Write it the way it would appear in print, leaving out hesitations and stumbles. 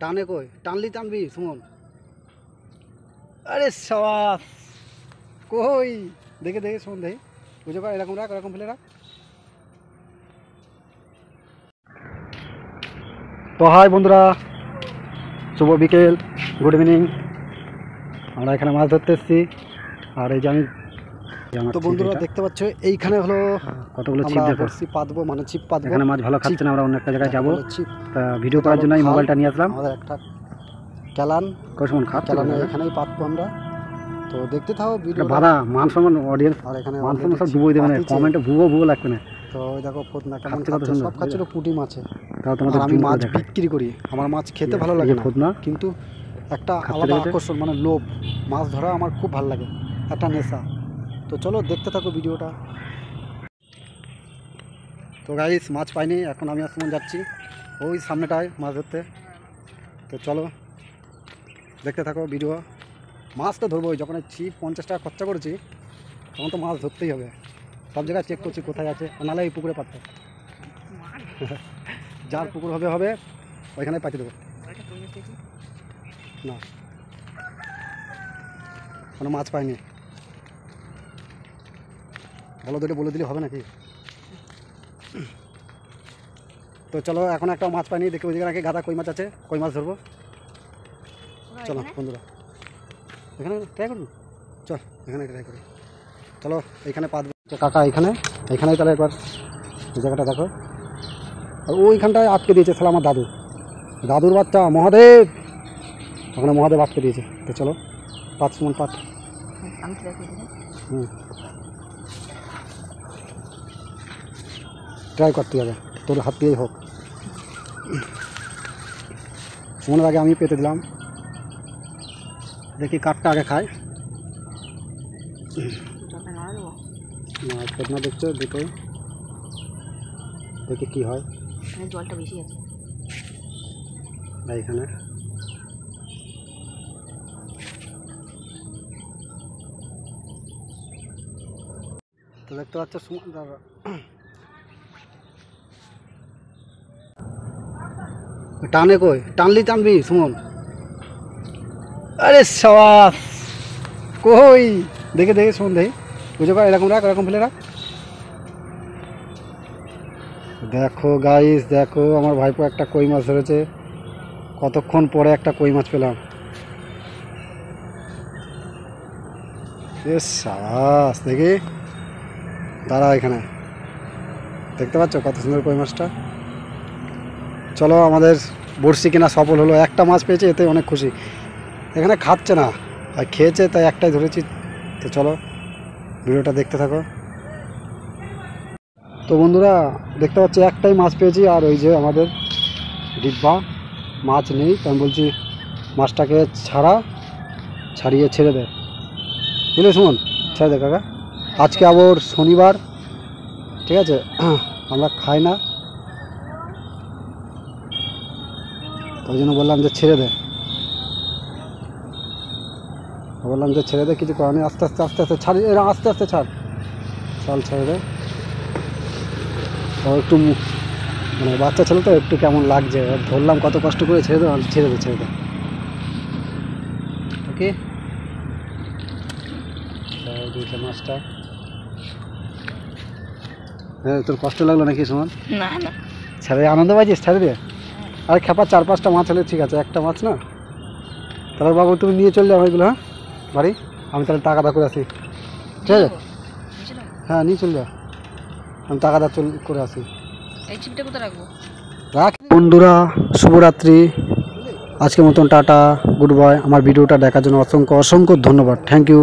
টানে কই টানলি টানবি সুমন। আরে সাবাস কই দেখে দেখে সুমন দেখি বুঝে পার এরকম রাখ এরকম ফেলে রাখ। তো হাই বন্ধুরা, শুভ বিকেল, গুড ইভিনিং। আমরা এখানে মাছ ধরতে এসেছি। আর এই যে আমি তো বন্ধুরা দেখতে পাচ্ছ এইখানে হলো কতগুলো ছিপ দেখছি পাতবো, মানে ছিপ পাতবো। এখানে মাছ ভালো খাচ্ছে না, আমরা অন্য একটা জায়গায় যাবো। তা ভিডিও করার জন্য এই মোবাইলটা নিয়ে আসলাম। আমাদের একটা ক্যালান কসমন খাচ্ছে, ক্যালানে এখানেই পাতবো আমরা। তো দেখতে থাকো ভিডিও। বাধা মান সম্মান অডিয়েন্স আর এখানে মান সম্মান সব ডুবই দেবে না, কমেন্টে ভুয়ো লাগবে না। তো ওই দেখো ফোদনা কেমন খাচ্ছে, সব খাচ্ছিল পুঁটি মাছে। তাও তোমাদের আমি মাছ বিক্রি করি, আমার মাছ খেতে ভালো লাগে না ফোদনা, কিন্তু একটা আলাদা আকর্ষণ, মানে লোভ। মাছ ধরা আমার খুব ভালো লাগে, একটা নেশা। তো চলো দেখতে থাকো ভিডিওটা। তো গাইস মাছ পাইনি, এখন আমি আর সুমন যাচ্ছি ওই সামনেটায় মাছ ধরতে। তো চলো দেখতে থাকো ভিডিও। মাছ তো ধরবোই, যখন ছিপ 50 টাকা খরচা করেছি তখন তো মাছ ধরতেই হবে। সব জায়গায় চেক করছি কোথায় আছে, নাহলে এই পুকুরে পাততে যার পুকুর হবে হবে ওইখানে পাঠিয়ে দেবো। না কোনো মাছ পাইনি, বলো দুটো বলে দিলে হবে নাকি। তো চলো এখন একটা মাছ পাইনি, দেখি ওইদিকে নাকি গাদা কই মাছ আছে, কই মাছ ধরবো। চলো বন্ধুরা এখানে ট্রাই করবো, চল এখানে ট্রাই করি। চলো এইখানে পাতবো কাকা, এইখানেই তাহলে একবার এই জায়গাটা দেখো। আর ওইখানটায় আটকে দিয়েছে তাহলে আমার দাদুর বাচ্চা মহাদেব, ওখানে মহাদেব আটকে দিয়েছে। তো চলো পাঁচ সুমন পাট। ট্রাই করতে হবে, তোর হাত দিয়েই হোক। সুমনের আগে আমি পেতে দিলাম, দেখি কাঠটা আগে খায়। ফেটনা দেখছো দুটোই, দেখি কি হয়। জলটা বেশি আছে এইখানে। তো দেখতে পাচ্ছ সুমন টানে কই টানলি টানবি সুমন। আরে সাবাস কই দেখে দেখে সুমন দেখি বুঝে পার এরকম রাখ এরকম ফেলে রাখ। দেখো গাইস দেখো, আমার ভাইপো একটা কই মাছ ধরেছে, কতক্ষণ পরে একটা কই মাছ পেলাম। সাবাস দেখি দাঁড়া, এখানে দেখতে পাচ্ছ কত সুন্দর কই মাছটা। চলো আমাদের বড়শি কেনা সফল হলো, একটা মাছ পেয়েছে, এতে অনেক খুশি। এখানে খাচ্ছে না আর খেয়েছে, তাই একটাই ধরেছি। তো চলো ভিডিওটা দেখতে থাকো। তো বন্ধুরা দেখতে পাচ্ছি একটাই মাছ পেয়েছি, আর ওই যে আমাদের ডিব্বা মাছ নেই। তো আমি বলছি মাছটাকে ছাড়িয়ে ছেড়ে দেয়, বুঝলে সুমন, ছেড়ে দে কাকা। আজকে আবার শনিবার, ঠিক আছে, আমরা খাই না, ওই জন্য বললাম যে ছেড়ে দে, কিছু করার নেই। আস্তে আস্তে ছাড়ি, এরা আস্তে আস্তে ছাড়, চল ছেড়ে দে। একটু মানে বাচ্চা ছেলে তো একটু কেমন লাগছে, ধরলাম কত কষ্ট করে, ছেড়ে দে। ওকে দিয়েছে মাছটা। হ্যাঁ তোর কষ্ট লাগলো নাকি সুমন? না না ছেড়ে আনন্দ পাইছিস, ছেড়ে দিয়ে। আর খেপা 4-5টা মাছ হলে ঠিক আছে, একটা মাছ না। তাহলে বাবু তুমি নিয়ে চলে যাও ওইগুলো, হ্যাঁ বাড়ি, আমি তাহলে টাকা দা করে আসি, ঠিক আছে? হ্যাঁ নিয়ে চলে যাও, আমি টাকা দা করে আসি। রাখ বন্ধুরা, শুভরাত্রি, আজকের মতন টাটা, গুড বাই। আমার ভিডিওটা দেখার জন্য অসংখ্য ধন্যবাদ, থ্যাংক ইউ।